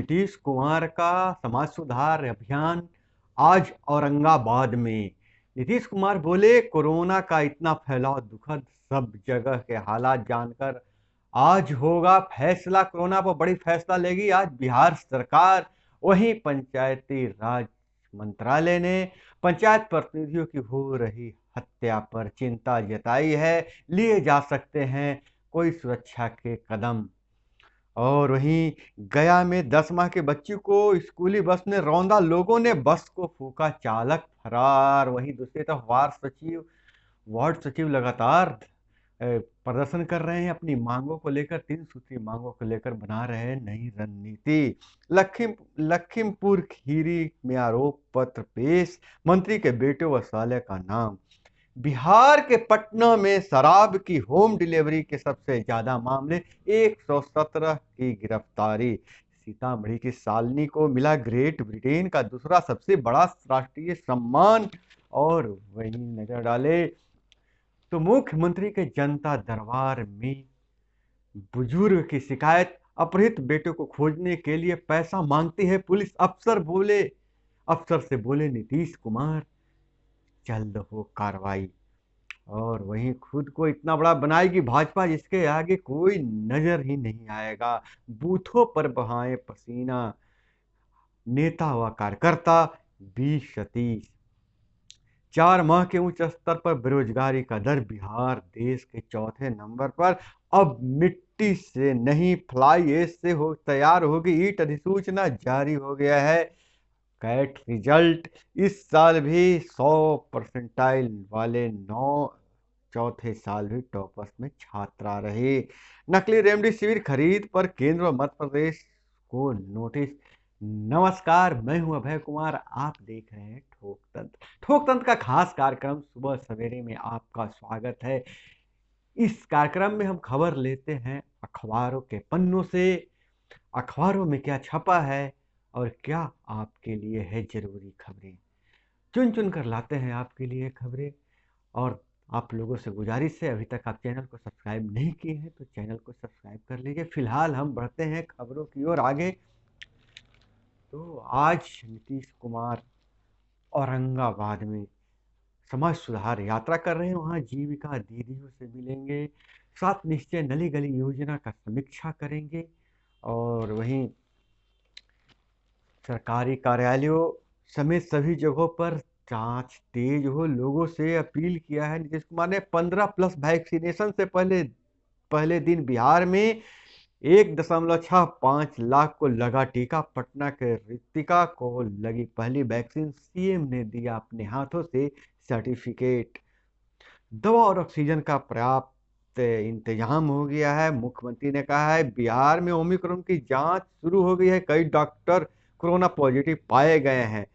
नीतीश कुमार का समाज सुधार अभियान आज औरंगाबाद में। नीतीश कुमार बोले, कोरोना का इतना फैलाव दुखद, सब जगह के हालात जानकर आज होगा फैसला। कोरोना पर बड़ी फैसला लेगी आज बिहार सरकार। वहीं पंचायती राज मंत्रालय ने पंचायत प्रतिनिधियों की हो रही हत्या पर चिंता जताई है। लिए जा सकते हैं कोई सुरक्षा के कदम। और वहीं गया में 10 माह के बच्ची को स्कूली बस ने रौंदा, लोगों ने बस को फूका, चालक फरार। वहीं दूसरी तरफ वार्ड सचिव लगातार प्रदर्शन कर रहे हैं अपनी मांगों को लेकर, 3 सूत्री मांगों को लेकर बना रहे हैं नई रणनीति। लखीमपुर खीरी में आरोप पत्र पेश, मंत्री के बेटे व साले का नाम। बिहार के पटना में शराब की होम डिलीवरी के सबसे ज्यादा मामले, 117 की गिरफ्तारी। सीतामढ़ी की शालिनी को मिला ग्रेट ब्रिटेन का दूसरा सबसे बड़ा राष्ट्रीय सम्मान। और वहीं नजर डाले तो मुख्यमंत्री के जनता दरबार में बुजुर्ग की शिकायत, अपहृत बेटे को खोजने के लिए पैसा मांगती है पुलिस। अफसर से बोले नीतीश कुमार, जल्द हो कार्रवाई। और वहीं खुद को इतना बड़ा बनाएगी भाजपा जिसके आगे कोई नजर ही नहीं आएगा। बूथों पर बहाए पसीना नेता व कार्यकर्ता। 20 सतीश, 4 माह के उच्च स्तर पर बेरोजगारी का दर, बिहार देश के चौथे नंबर पर। अब मिट्टी से नहीं फ्लाई ऐश से हो तैयार होगी ईट, अधिसूचना जारी हो गया है। कैट रिजल्ट, इस साल भी 100 परसेंटाइल वाले 9 चौथे साल भी टॉपर्स में छात्रा रहे। नकली रेमडेसिविर खरीद पर केंद्र व मध्य प्रदेश को नोटिस। नमस्कार, मैं हूं अभय कुमार, आप देख रहे हैं ठोक तंत्र का खास कार्यक्रम सुबह सवेरे में आपका स्वागत है। इस कार्यक्रम में हम खबर लेते हैं अखबारों के पन्नों से, अखबारों में क्या छपा है और क्या आपके लिए है जरूरी खबरें। चुन चुन कर लाते हैं आपके लिए खबरें। और आप लोगों से गुजारिश है, अभी तक आप चैनल को सब्सक्राइब नहीं किए हैं तो चैनल को सब्सक्राइब कर लीजिए। फिलहाल हम बढ़ते हैं खबरों की ओर आगे। तो आज नीतीश कुमार औरंगाबाद में समाज सुधार यात्रा कर रहे हैं, वहाँ जीविका दीदियों से मिलेंगे, 7 निश्चय नली गली योजना का समीक्षा करेंगे। और वहीं सरकारी कार्यालयों समेत सभी जगहों पर जांच तेज हो, लोगों से अपील किया है नीतीश कुमार ने। 15+ वैक्सीनेशन से पहले दिन बिहार में 1.65 लाख को लगा टीका। पटना के ऋतिका को लगी पहली वैक्सीन, सीएम ने दिया अपने हाथों से सर्टिफिकेट। दवा और ऑक्सीजन का पर्याप्त इंतजाम हो गया है, मुख्यमंत्री ने कहा है। बिहार में ओमिक्रॉन की जांच शुरू हो गई है, कई डॉक्टर कोरोना पॉजिटिव पाए गए हैं।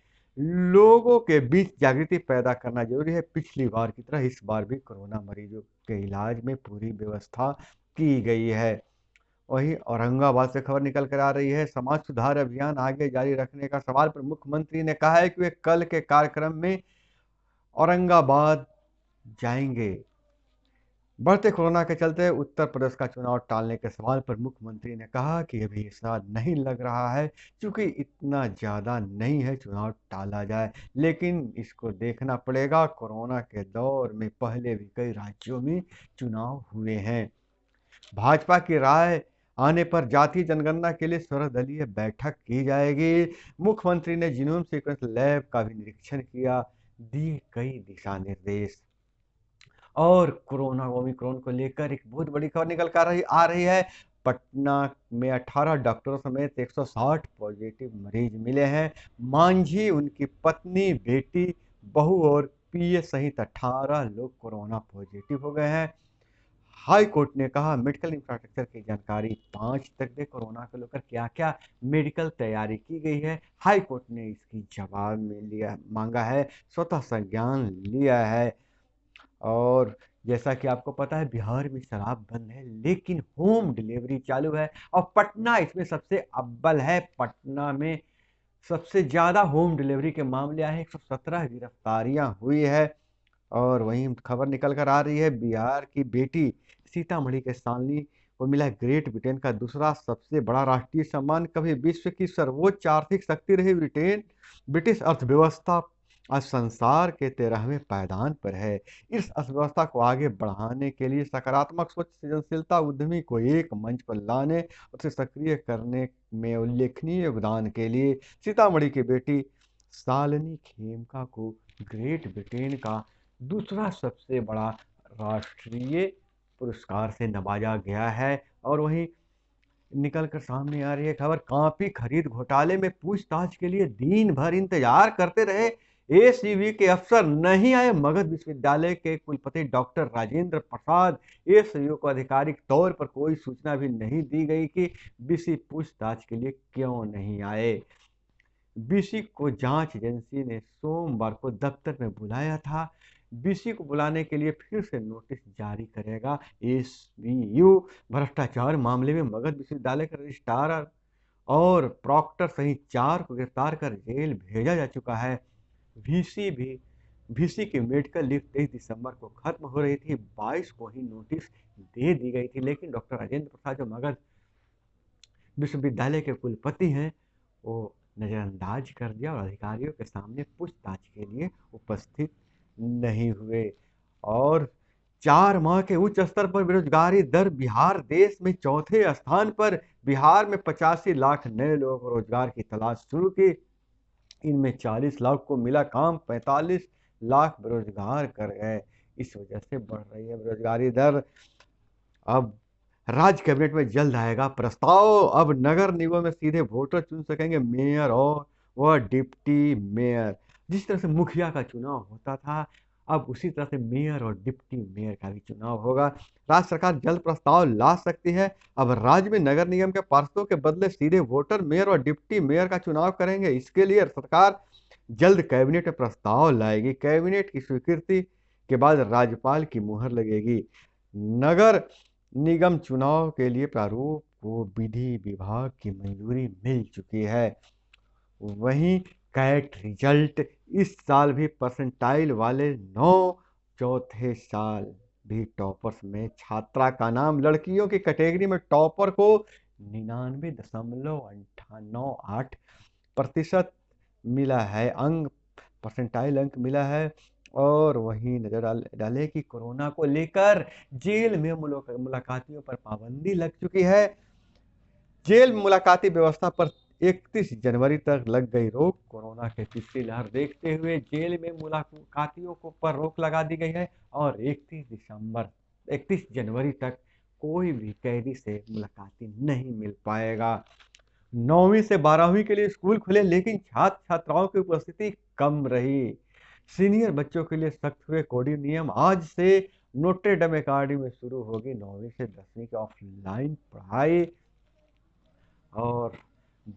लोगों के बीच जागृति पैदा करना जरूरी है। पिछली बार की तरह इस बार भी कोरोना मरीजों के इलाज में पूरी व्यवस्था की गई है। वहीं औरंगाबाद से खबर निकल कर आ रही है, समाज सुधार अभियान आगे जारी रखने का सवाल पर मुख्यमंत्री ने कहा है कि वे कल के कार्यक्रम में औरंगाबाद जाएंगे। बढ़ते कोरोना के चलते उत्तर प्रदेश का चुनाव टालने के सवाल पर मुख्यमंत्री ने कहा कि अभी ऐसा नहीं लग रहा है, क्योंकि इतना ज़्यादा नहीं है चुनाव टाला जाए, लेकिन इसको देखना पड़ेगा। कोरोना के दौर में पहले भी कई राज्यों में चुनाव हुए हैं। भाजपा की राय आने पर जातीय जनगणना के लिए सर्वदलीय बैठक की जाएगी। मुख्यमंत्री ने जीनोम सीक्वेंस लैब का भी निरीक्षण किया, दिए कई दिशा निर्देश। और कोरोना ओमिक्रॉन को लेकर एक बहुत बड़ी खबर निकल कर आ रही है। पटना में 18 डॉक्टरों समेत 160 पॉजिटिव मरीज मिले हैं। मांझी, उनकी पत्नी, बेटी, बहू और पीए सहित 18 लोग कोरोना पॉजिटिव हो गए हैं। हाई कोर्ट ने कहा मेडिकल इंफ्रास्ट्रक्चर की जानकारी 5 तक दे, कोरोना को लेकर क्या क्या मेडिकल तैयारी की गई है। हाई कोर्ट ने इसकी जवाब में मांगा है, स्वतः संज्ञान लिया है। और जैसा कि आपको पता है, बिहार में शराब बंद है लेकिन होम डिलीवरी चालू है और पटना इसमें सबसे अव्वल है। पटना में सबसे ज्यादा होम डिलीवरी के मामले आए हैं, 117 गिरफ्तारियां हुई है। और वहीं खबर निकल कर आ रही है, बिहार की बेटी सीतामढ़ी के शालिनी को मिला है ग्रेट ब्रिटेन का दूसरा सबसे बड़ा राष्ट्रीय सम्मान। कभी विश्व की सर्वोच्च आर्थिक शक्ति रही ब्रिटेन, ब्रिटिश अर्थव्यवस्था आज संसार के 13वें पायदान पर है। इस अर्थव्यवस्था को आगे बढ़ाने के लिए सकारात्मक सोच, सृजनशीलता, उद्यमी को एक मंच पर लाने और उसे सक्रिय करने में उल्लेखनीय योगदान के लिए सीतामढ़ी की बेटी शालिनी खेमका को ग्रेट ब्रिटेन का दूसरा सबसे बड़ा राष्ट्रीय पुरस्कार से नवाजा गया है। और वहीं निकल कर सामने आ रही है खबर, कॉपी खरीद घोटाले में पूछताछ के लिए दिन भर इंतजार करते रहे एसीबी के अफसर, नहीं आए। मगध विश्वविद्यालय के कुलपति डॉक्टर राजेंद्र प्रसाद, एसीबी को आधिकारिक तौर पर कोई सूचना भी नहीं दी गई कि बीसी पूछताछ के लिए क्यों नहीं आए। बीसी को जांच एजेंसी ने सोमवार को दफ्तर में बुलाया था। बीसी को बुलाने के लिए फिर से नोटिस जारी करेगा एसबीयू। भ्रष्टाचार मामले में मगध विश्वविद्यालय के रजिस्ट्रार और प्रॉक्टर सहित 4 को गिरफ्तार कर जेल भेजा जा चुका है। वीसी की मेडिकल लीव 23 दिसंबर को खत्म हो रही थी, 22 को ही नोटिस दे दी गई थी, लेकिन डॉक्टर राजेंद्र प्रसाद जो मगध विश्वविद्यालय के कुलपति हैं वो नज़रअंदाज कर दिया और अधिकारियों के सामने पूछताछ के लिए उपस्थित नहीं हुए। और 4 माह के उच्च स्तर पर बेरोजगारी दर, बिहार देश में चौथे स्थान पर। बिहार में 85 लाख नए लोगों को रोजगार की तलाश शुरू की, इनमें 40 लाख को मिला काम, 45 लाख बेरोजगार कर गए। इस वजह से बढ़ रही है बेरोजगारी दर। अब राज्य कैबिनेट में जल्द आएगा प्रस्ताव, अब नगर निगम में सीधे वोटर चुन सकेंगे मेयर और वह डिप्टी मेयर। जिस तरह से मुखिया का चुनाव होता था, अब उसी तरह से मेयर और डिप्टी मेयर का भी चुनाव होगा। राज्य सरकार जल्द प्रस्ताव ला सकती है। अब राज्य में नगर निगम के पार्षदों के बदले सीधे वोटर मेयर और डिप्टी मेयर का चुनाव करेंगे। इसके लिए सरकार जल्द कैबिनेट में प्रस्ताव लाएगी। कैबिनेट की स्वीकृति के बाद राज्यपाल की मुहर लगेगी। नगर निगम चुनाव के लिए प्रारूप को विधि विभाग की मंजूरी मिल चुकी है। वहीं कैट रिजल्ट, इस साल भी परसेंटाइल वाले 9, चौथे साल भी टॉपर्स में छात्रा का नाम। लड़कियों की कैटेगरी में टॉपर को 99.98% मिला है अंक, परसेंटाइल अंक मिला है। और वहीं नजर डाले कि कोरोना को लेकर जेल में मुलाकातियों पर पाबंदी लग चुकी है। जेल में मुलाकाती व्यवस्था पर 31 जनवरी तक लग गई रोक। कोरोना के तीसरी लहर देखते हुए जेल में मुलाकातियों को पर रोक लगा दी गई है और 31 जनवरी तक कोई भी कैदी से मुलाकाती नहीं मिल पाएगा। 9वीं से 12वीं के लिए स्कूल खुले, लेकिन छात्र छात्राओं की उपस्थिति कम रही। सीनियर बच्चों के लिए सख्त हुए कोविड नियम। आज से नोट्रे डम अकेडमी में शुरू होगी 9वीं से 10वीं की ऑफलाइन पढ़ाई। और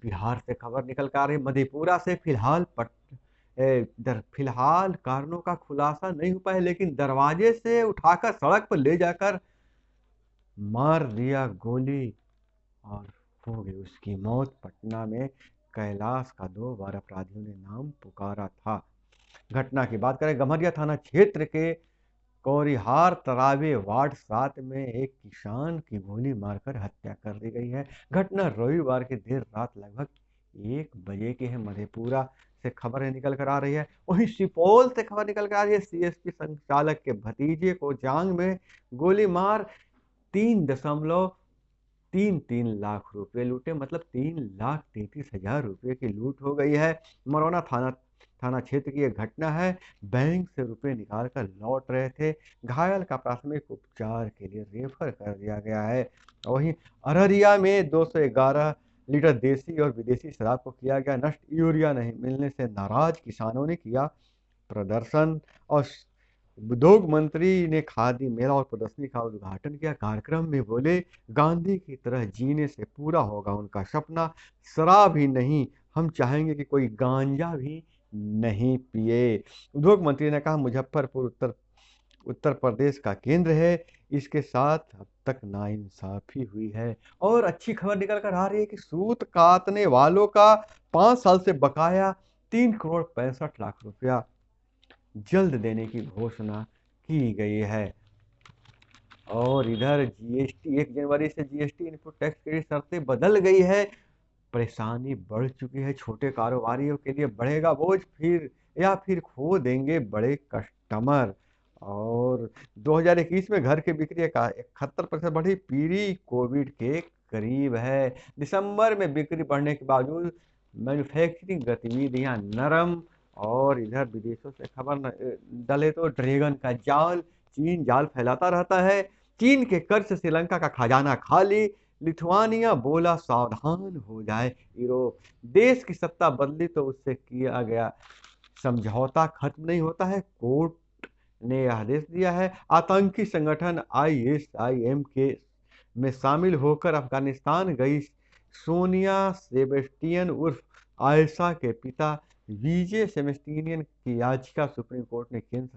बिहार से खबर निकल कर आ रही, मधेपुरा से फिलहाल कारणों का खुलासा नहीं हो पाया, लेकिन दरवाजे से उठाकर सड़क पर ले जाकर मार दिया गोली और हो गई उसकी मौत। पटना में कैलाश का 2 बार अपराधियों ने नाम पुकारा था। घटना की बात करें, गम्हरिया थाना क्षेत्र के कौरिहार तरावे वार्ड 7 में एक किसान की गोली मारकर हत्या कर दी गई है। घटना रविवार की देर रात लगभग 1 बजे की है। मधेपुरा से खबर निकल कर आ रही है। वहीं सुपौल से खबर निकल कर आ रही है, सीएसपी संचालक के भतीजे को जांग में गोली मार 3.33 लाख रुपए लूटे, मतलब 3,33,000 रुपए की लूट हो गई है। मरौना थाना क्षेत्र की यह घटना है। बैंक से रुपए निकालकर लौट रहे थे। घायल का प्राथमिक उपचार के लिए रेफर कर दिया गया है। वहीं अररिया में 211 लीटर देसी और विदेशी शराब को किया गया नष्ट। यूरिया नहीं मिलने से नाराज किसानों ने किया प्रदर्शन। और उद्योग मंत्री ने खादी मेला और प्रदर्शनी का उद्घाटन किया। कार्यक्रम में बोले, गांधी की तरह जीने से पूरा होगा उनका सपना। शराब ही नहीं, हम चाहेंगे कि कोई गांजा भी नहीं पिए। उद्योग मंत्री ने कहा, मुजफ्फरपुर उत्तर प्रदेश का केंद्र है, इसके साथ अब तक नाइंसाफी हुई है। और अच्छी खबर निकल कर आ रही है कि सूत काटने वालों का 5 साल से बकाया 3,65,00,000 रुपया जल्द देने की घोषणा की गई है। और इधर जीएसटी 1 जनवरी से जीएसटी इनपुट टैक्स की शर्तें बदल गई है। परेशानी बढ़ चुकी है, छोटे कारोबारियों के लिए बढ़ेगा बोझ फिर खो देंगे बड़े कस्टमर। और 2021 में घर की बिक्री का 71% बढ़ी, पीढ़ी कोविड के करीब है। दिसंबर में बिक्री बढ़ने के बावजूद मैन्युफैक्चरिंग गतिविधियां नरम। और इधर विदेशों से खबर डले तो ड्रैगन का जाल, चीन जाल फैलाता रहता है। चीन के कर्ज से श्रीलंका का खजाना खाली, लिथुआनिया बोला सावधान हो जाए यूरोप। देश की सत्ता बदली तो उससे किया गया समझौता खत्म नहीं होता है, कोर्ट ने आदेश दिया है। आतंकी संगठन आईएसआईएम के में शामिल होकर अफगानिस्तान गई सोनिया सेबेस्टियन उर्फ आयशा के पिता विजय सेबेस्टियन की याचिका सुप्रीम कोर्ट ने केंद्र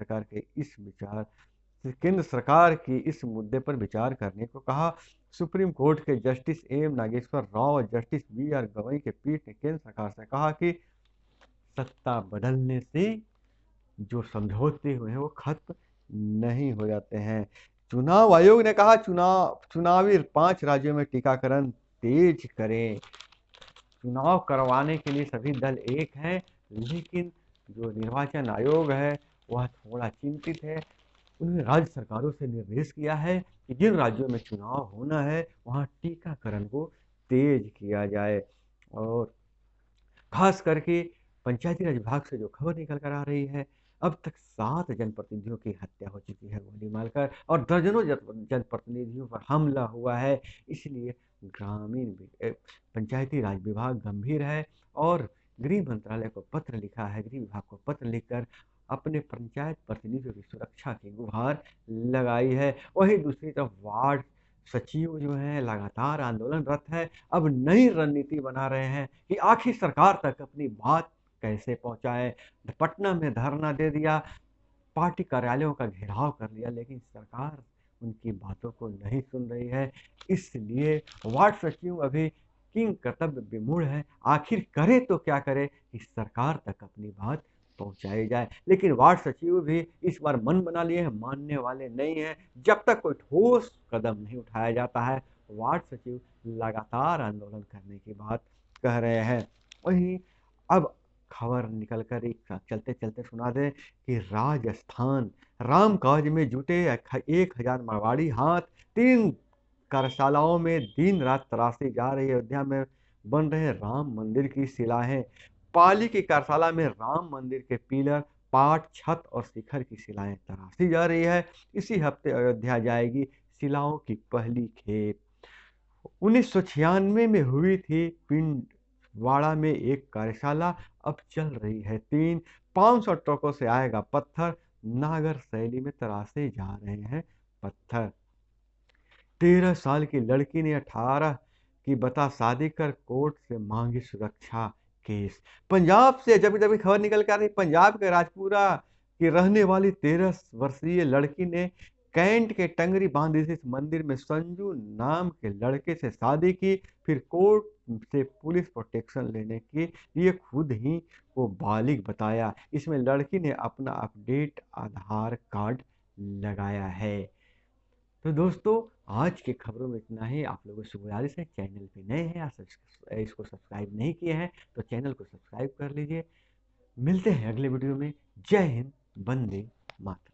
सरकार की इस मुद्दे पर विचार करने को कहा। सुप्रीम कोर्ट के जस्टिस एम नागेश्वर राव और जस्टिस बी आर गवई के पीठ ने केंद्र सरकार से कहा कि सत्ता बदलने से जो समझौते हुए हैं वो खत्म नहीं हो जाते हैं। चुनाव आयोग ने कहा चुनावी 5 राज्यों में टीकाकरण तेज करें। चुनाव करवाने के लिए सभी दल एक हैं, लेकिन जो निर्वाचन आयोग है वह थोड़ा चिंतित है। उन्होंने राज्य सरकारों से निर्देश किया है कि जिन राज्यों में चुनाव होना है वहाँ टीकाकरण को तेज किया जाए। और खास करके पंचायती राज विभाग से जो खबर निकल कर आ रही है, अब तक 7 जनप्रतिनिधियों की हत्या हो चुकी है गोली मारकर, और दर्जनों जनप्रतिनिधियों पर हमला हुआ है। इसलिए पंचायती राज विभाग गंभीर है और गृह मंत्रालय को पत्र लिखा है, गृह विभाग को पत्र लिखकर अपने पंचायत प्रतिनिधियों की सुरक्षा की गुहार लगाई है। वहीं दूसरी तरफ वार्ड सचिव जो है लगातार आंदोलनरत है, अब नई रणनीति बना रहे हैं कि आखिर सरकार तक अपनी बात कैसे पहुंचाए। पटना में धरना दे दिया, पार्टी कार्यालयों का घेराव कर लिया, लेकिन सरकार उनकी बातों को नहीं सुन रही है। इसलिए वार्ड सचिव अभी किंग कर्तव्य विमूढ़ है, आखिर करे तो क्या करे कि सरकार तक अपनी बात पहुंचाई जाए। लेकिन वार्ड सचिव भी इस बार मन बना लिए हैं, मानने वाले नहीं हैं। जब तक कोई ठोस कदम नहीं उठाया जाता है, वार्ड सचिव लगातार आंदोलन करने की बात कह रहे हैं। वहीं अब खबर निकल कर एक चलते चलते सुना दे कि राजस्थान रामकाज में जुटे 1000 मारवाड़ी हाथ, 3 कार्यशालाओं में दिन रात तराशी जा रही है। अयोध्या में बन रहे राम मंदिर की शिलाएं, पाली की कार्यशाला में राम मंदिर के पिलर, पाट, छत और शिखर की शिलाएं तराशी जा रही है। इसी हफ्ते अयोध्या जाएगी शिलाओं की पहली खेप। 1996 में हुई थी पिंडवाड़ा में एक कार्यशाला, अब चल रही है 3। 500 ट्रकों से आएगा पत्थर, नागर शैली में तराशे जा रहे हैं पत्थर। 13 साल की लड़की ने 18 की बता शादी कर कोर्ट से मांगी सुरक्षा केस। पंजाब से जब जब खबर निकल कर आ रही, पंजाब के राजपुरा की रहने वाली 13 वर्षीय लड़की ने कैंट के टंगरी बांध स्थित मंदिर में संजू नाम के लड़के से शादी की, फिर कोर्ट से पुलिस प्रोटेक्शन लेने के लिए खुद ही को बालिग बताया। इसमें लड़की ने अपना अपडेट आधार कार्ड लगाया है। तो दोस्तों, आज की खबरों में इतना ही। आप लोगों से गुजारिश है, चैनल पे नए हैं या इसको सब्सक्राइब नहीं किए हैं तो चैनल को सब्सक्राइब कर लीजिए। मिलते हैं अगले वीडियो में। जय हिंद, वंदे मातरम।